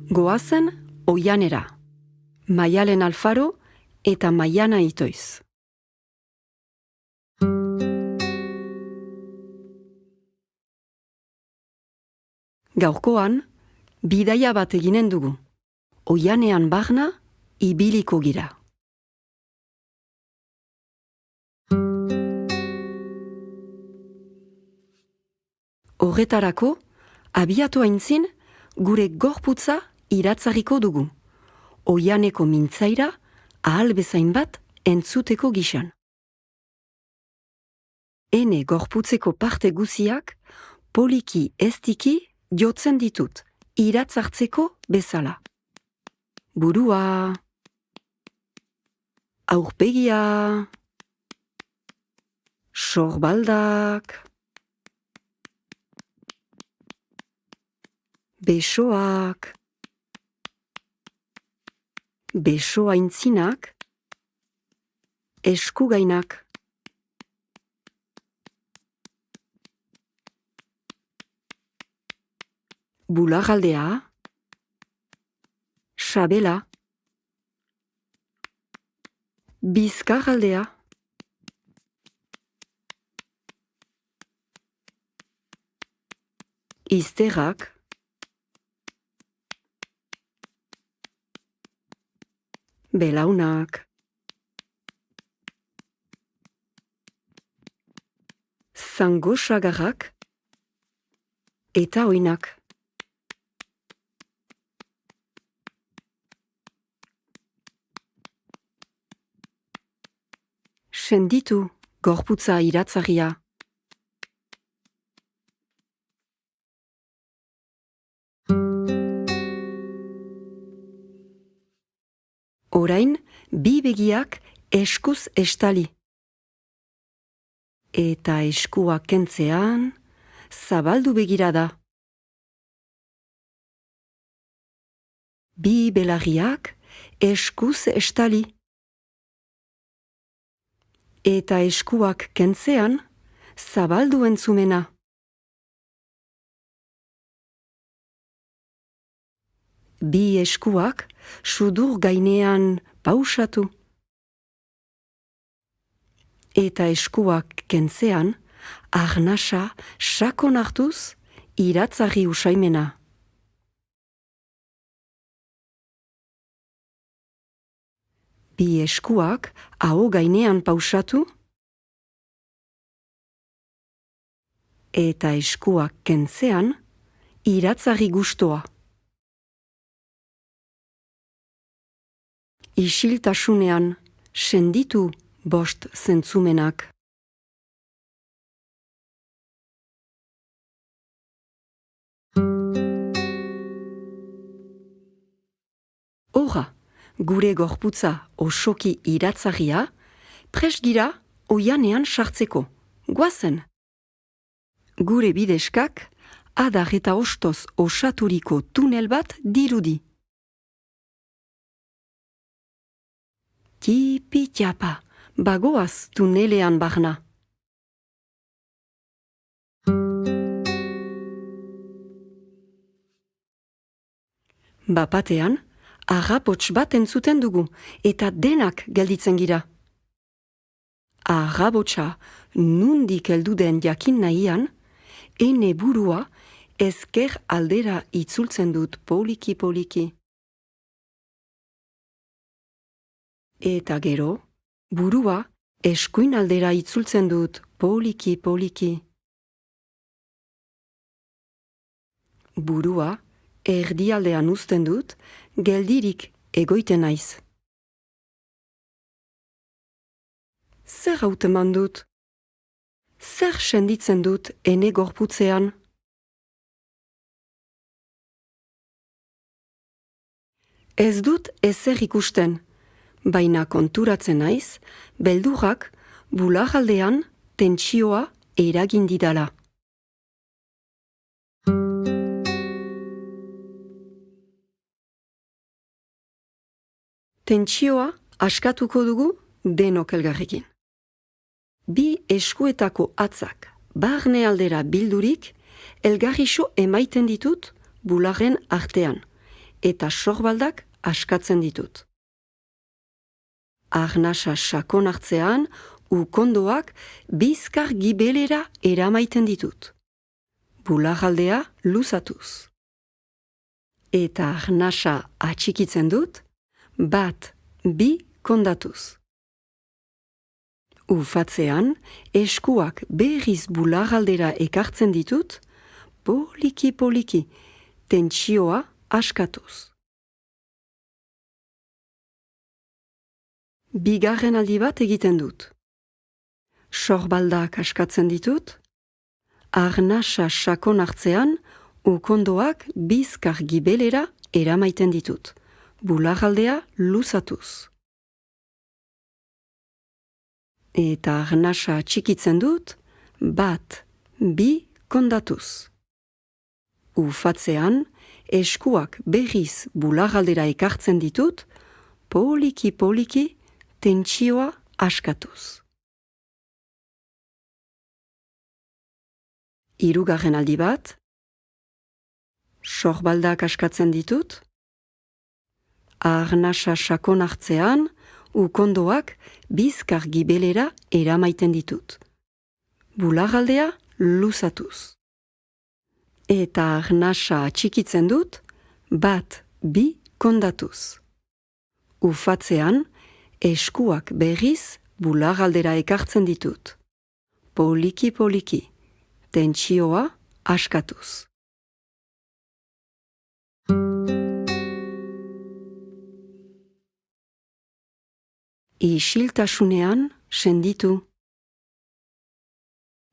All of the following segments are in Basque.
Goazen oianera, Maialen Alfaro eta Maiana Itoiz. Gaurkoan, bidaia bat eginen dugu. Oianean barna, ibiliko gira. Horretarako, abiatu aintzin, gure gorputza iratzarriko dugu. Oianeko mintzaira, ahal bezain bat entzuteko gisan. Ene gorputzeko parte guziak, poliki estiki jotzen ditut, iratzartzeko bezala. Burua, aurpegia, sorbaldak, besoak, beso aintzinak, eskugainak. Bularraldea, sabela, bizkarraldea, izterrak, belaunak, zangosagarrak eta oinak. Senditu gorputza iratzarria. Orain, bi begiak eskuz estali. Eta eskuak kentzean, zabaldu begirada. Bi belarriak eskuz estali. Eta eskuak kentzean, zabaldu entzumena. Bi eskuak sudur gainean pausatu. Eta eskuak kentzean, arnasa sakon hartuz, iratzarri usaimena. Bi eskuak aho gainean pausatu. Eta eskuak kentzean, iratzarri gustoa. Isiltasunean, senditu bost zentzumenak. Horra, gure gorputza osoki iratzarria, prest gira oianean sartzeko. Goazen! Gure bideskak, adar eta ostoz osaturiko tunel bat dirudi. Tipi-tiapa, bagoaz tunelean barna. Bapatean, arrapots bat entzuten dugu, eta denak gelditzen gira. Arrabotsa nundik heldu den jakin nahian, ene burua ezker aldera itzultzen dut poliki-poliki. Eta gero, burua eskuin aldera itzultzen dut poliki-poliki. Burua erdialdean uzten dut, geldirik egoiten naiz. Zer hauteman dut? Zer senditzen dut ene gorputzean? Ez dut ezer ikusten, baina konturatzen naiz, beldurrak bularraldean tentsioa eragin didala. Tentsioa askatuko dugu denok elgarrekin. Bi eskuetako atzak barne aldera bildurik, elgarrixo emaiten ditut bularren artean, eta sorbaldak askatzen ditut. Arnasa sakon hartzean, ukondoak bizkar gibelera eramaiten ditut. Bularraldea luzatuz. Eta arnasa atxikitzen dut, 1, 2 kondatuz. Ufatzean, eskuak berriz bularraldera ekartzen ditut, poliki, tentsioa askatuz. Bigarren aldi bat egiten dut. Sorbaldak askatzen ditut, arnasa sakon hartzean, ukondoak bizkar gibelera eramaiten ditut, bularraldea luzatuz. Eta arnasa txikitzen dut, 1, 2 kondatuz. Ufatzean, eskuak berriz bularraldera ekartzen ditut, poliki, tentsioa askatuz. Hirugarren aldi bat, sorbaldak askatzen ditut, arnasa sakon hartzean, ukondoak bizkar gibelera eramaiten ditut. Bularraldea luzatuz. Eta arnasa atxikitzen dut, 1, 2 kondatuz. Ufatzean, eskuak berriz bularraldera ekartzen ditut. Poliki, tentsioa askatuz. Isiltasunean senditu.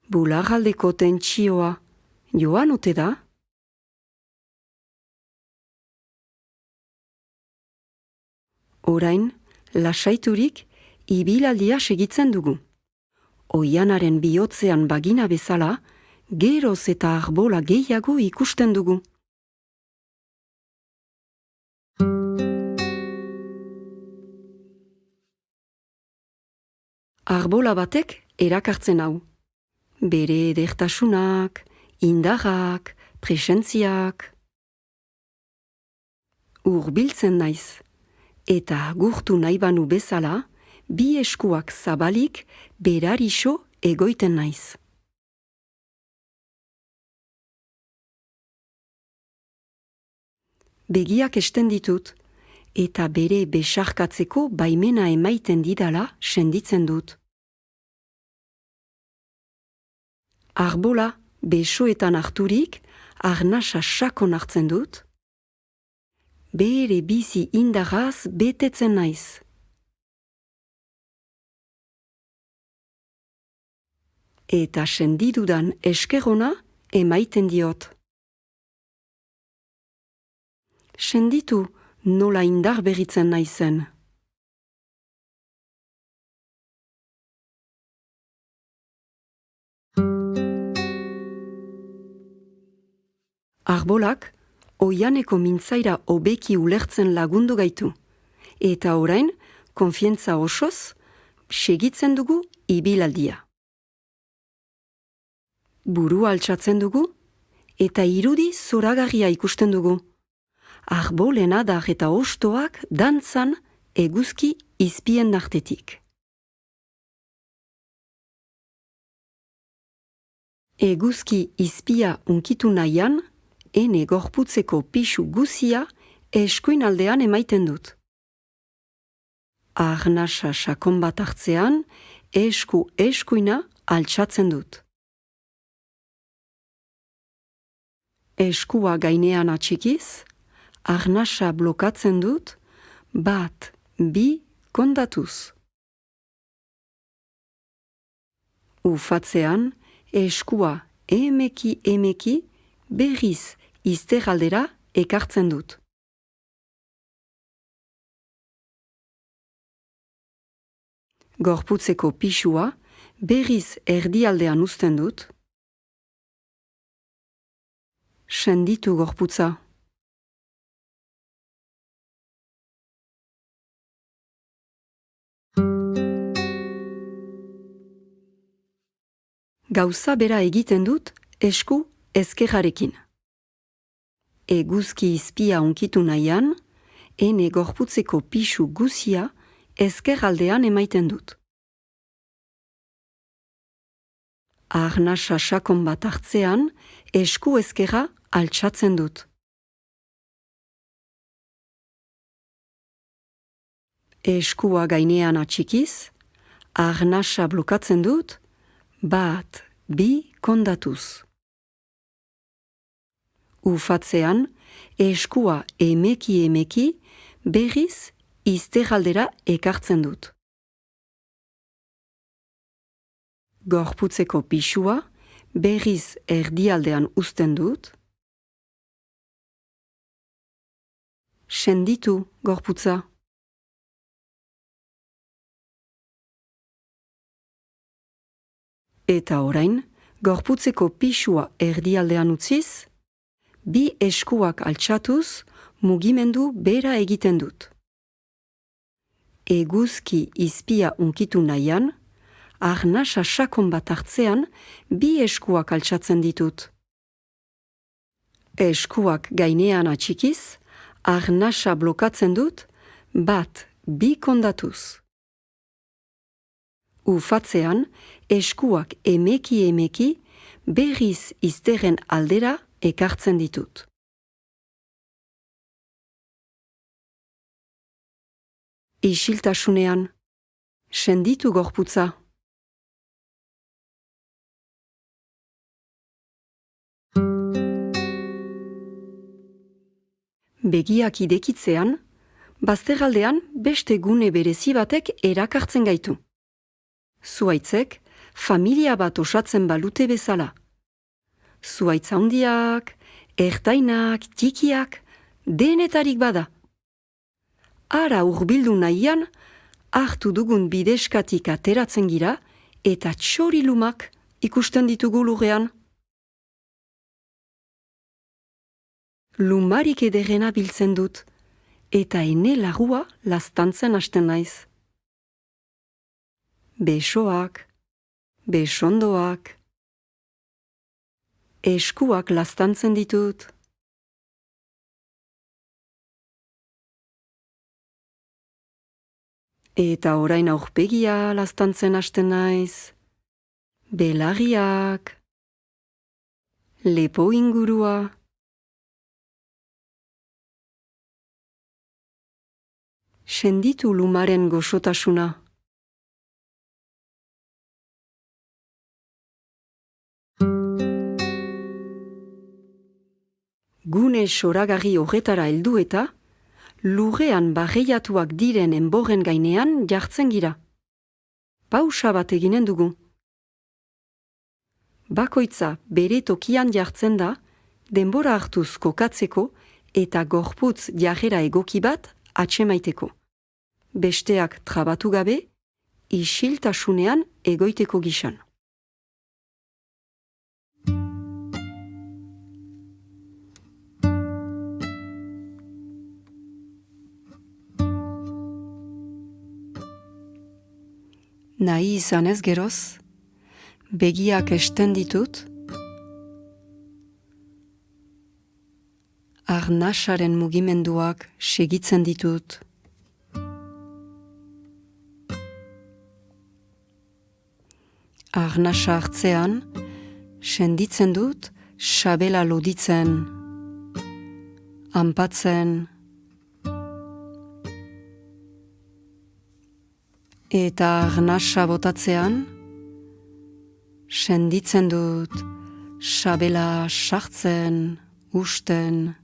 Bularraldeko tentsioa joan ote da? Orain, lasaiturik, ibilaldia segitzen dugu. Oianaren bihotzean bagina bezala, geroz eta arbola gehiago ikusten dugu. Arbola batek erakartzen hau. Bere edertasunak, indarrak, presentziak. Hurbiltzen naiz. Eta gurtu nahi banu bezala, bi eskuak zabalik berarixo egoiten naiz. Begiak esten ditut, eta bere besarkatzeko baimena emaiten didala senditzen dut. Arbola besoetan harturik, arnasa sakon hartzen dut, bere bizi indarraz betetzen naiz. Eta sendidudan eskerona emaiten diot. Senditu nola indar berritzen naizen. Arbolak oianeko mintzaira hobeki ulertzen lagundu gaitu, eta orain, konfientza osoz, segitzen dugu ibilaldia. Burua altxatzen dugu, eta irudi zoragarria ikusten dugu. Arbolen adar eta ostoak dantzan eguzki izpien nartetik. Eguzki izpia unkitu nahian, ene gorputzeko pixu guzia eskuin aldean emaiten dut. Arnasa sakon bat hartzean, eskuina altxatzen dut. Eskua gainean atxikiz, arnasa blokatzen dut, 1, 2 kondatuz. Ufatzean, eskua emeki berriz izterraldera ekartzen dut. Gorputzeko pixua berriz erdialdean uzten dut. Senditu gorputza. Gauza bera egiten dut esku ezkerrarekin. eguzki izpia unkitu nahian, ene gorputzeko pisu guzia ezker aldean emaiten dut. Arnasa sakon bat hartzean, esku ezkerra altxatzen dut. Eskua gainean atxikiz, arnasa blokatzen dut, 1, 2 kondatuz. Ufatzean, eskua emeki berriz izterraldera ekartzen dut. Gorputzeko pisua berriz erdialdean uzten dut. Senditu gorputza. Eta orain, gorputzeko pisua erdialdean utziz, 2 eskuak altxatuz mugimendu bera egiten dut. Eguzki izpia unkitu nahian, arnasa sakon bat hartzean 2 eskuak altxatzen ditut. Eskuak gainean atxikiz, arnasa blokatzen dut, 1, 2 kondatuz. Ufatzean, eskuak emeki berriz izterren aldera ekartzen ditut. Isiltasunean, senditu gorputza. Begiak idekitzean, bazterraldean beste gune berezi batek erakartzen gaitu. Zuhaitzek familia bat osatzen balute bezala. Zuhaitz handiak, ertainak, txikiak, denetarik bada. Ara hurbildu nahian, hartu dugun bideskatik ateratzen gira eta txorilumak ikusten ditugu lurrean. Lumarik ederrena biltzen dut, eta ene lagua laztantzen hasten naiz. Besoak, besondoak, eskuak laztantzen ditut. Eta orain aurpegia laztantzen hasten naiz. Belarriak, lepo ingurua. Senditu lumaren goxotasuna. Gune soragarri horretara heldu eta, lurrean barreiatuak diren enborren gainean jartzen gira. Pausa bat eginen dugu. Bakoitza bere tokian jartzen da, denbora hartuz kokatzeko eta gorputz jarrera egoki bat atsemaiteko. Besteak trabatu gabe, isiltasunean egoiteko gisan. Nahi izanez geroz, begiak esten ditut, arnasaren mugimenduak segitzen ditut. Arnasa hartzean, senditzen dut sabela loditzen, anpatzen, eta arnasa botatzean, senditzen dut sabela sartzen, usten.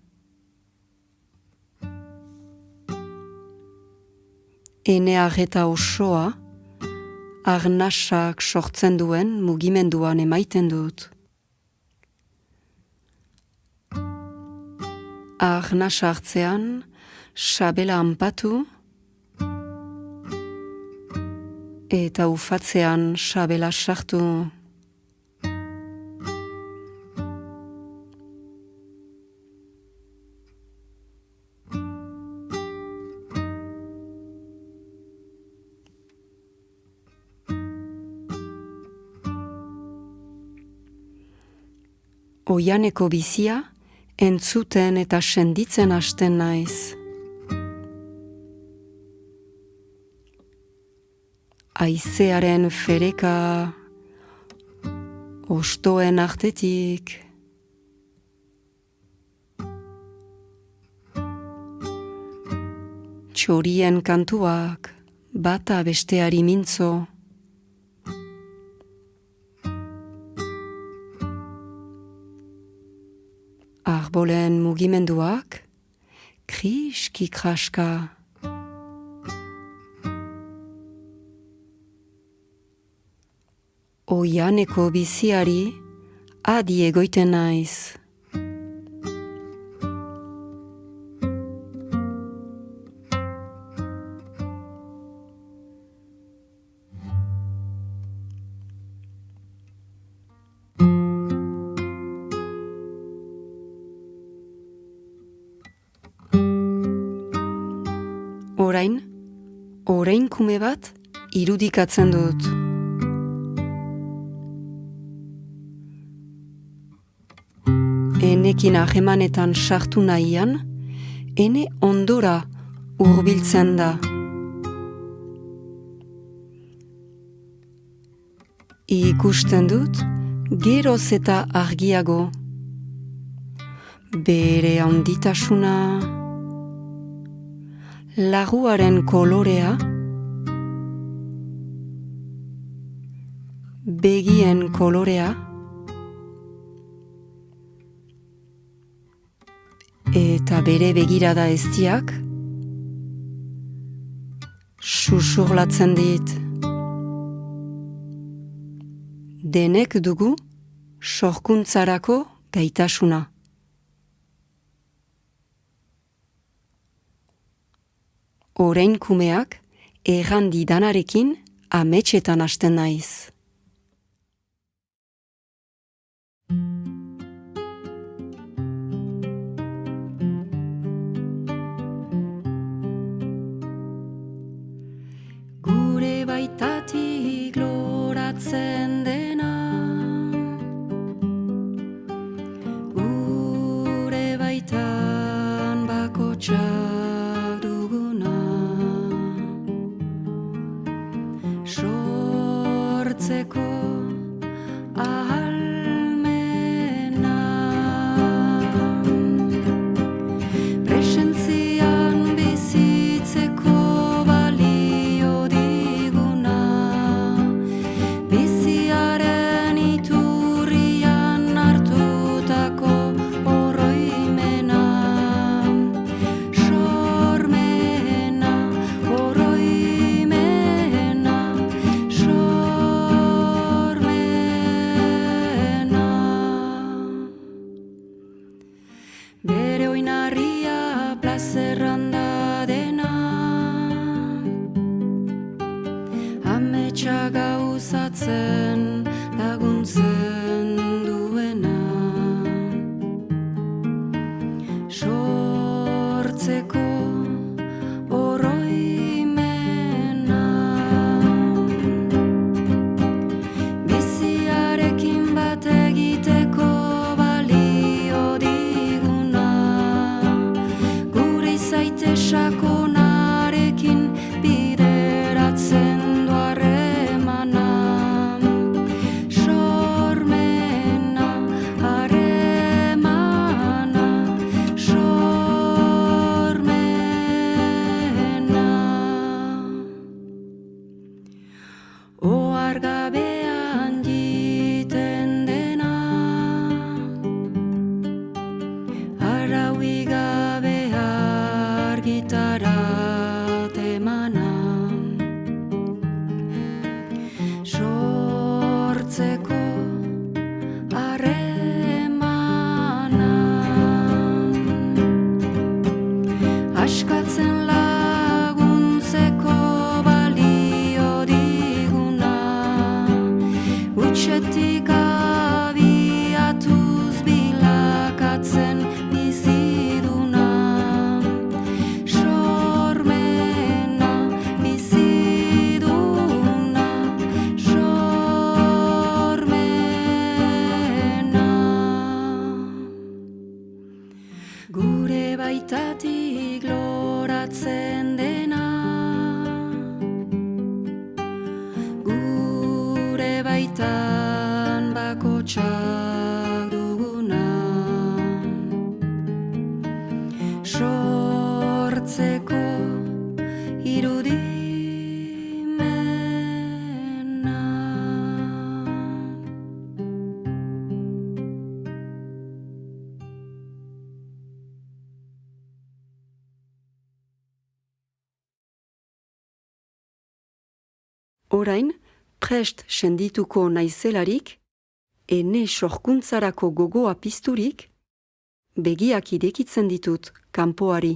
Ene arreta osoa, arnasak sortzen duen mugimenduan emaiten dut. Arnasa hartzean, sabela anpatu, eta ufatzean sabela sartu. Oianeko bizia entzuten eta senditzen hasten naiz. Haizearen fereka, ostoen artetik, txorien kantuak, bata besteari mintzo, arbolen mugimenduak, kriski-kraska. Oianeko biziari adi egoiten naiz. Orain kume bat irudikatzen dut. Enekin ahemanetan sartu nahian, ene ondora hurbiltzen da. Ikusten dut, geroz eta argiago. Bere handitasuna, larruaren kolorea, begien kolorea, eta bere begirada eztiak susurlatzen dit. Denek dugu sorkuntzarako gaitasuna. Orain kumeak errandi danarekin ametsetan hasten naiz. Gure baitatik loratzen dena, gure baitan bakotsak duguna, sortzeko ahalmena, presentzian bizitzeko balio diguna, biziaren iturrian hartutako oroimena, sormena, oroimena, sormena. Bere oinarria plazerran da dena, ametsa gauzatzen laguntzen duena, sortzeko oroimena, biziarekin bat egiteko balio diguna, gure izaite sakonarekin bideratzen du harremana, sormena, harremana, sormena. Ohar gabean jiten dena, arraui gabe argitarat emana, sortzeko harremana, askatzen laguntzeko balio diguna, utxetik abiatuz bilakatzen bizi Gure baitatik loratzen dena, gure baitan bakotsak duguna, sortzeko irudimena. Orain, prest sendituko naizelarik, ene sorkuntzarako gogoa pizturik, begiak irekitzen ditut kanpoari.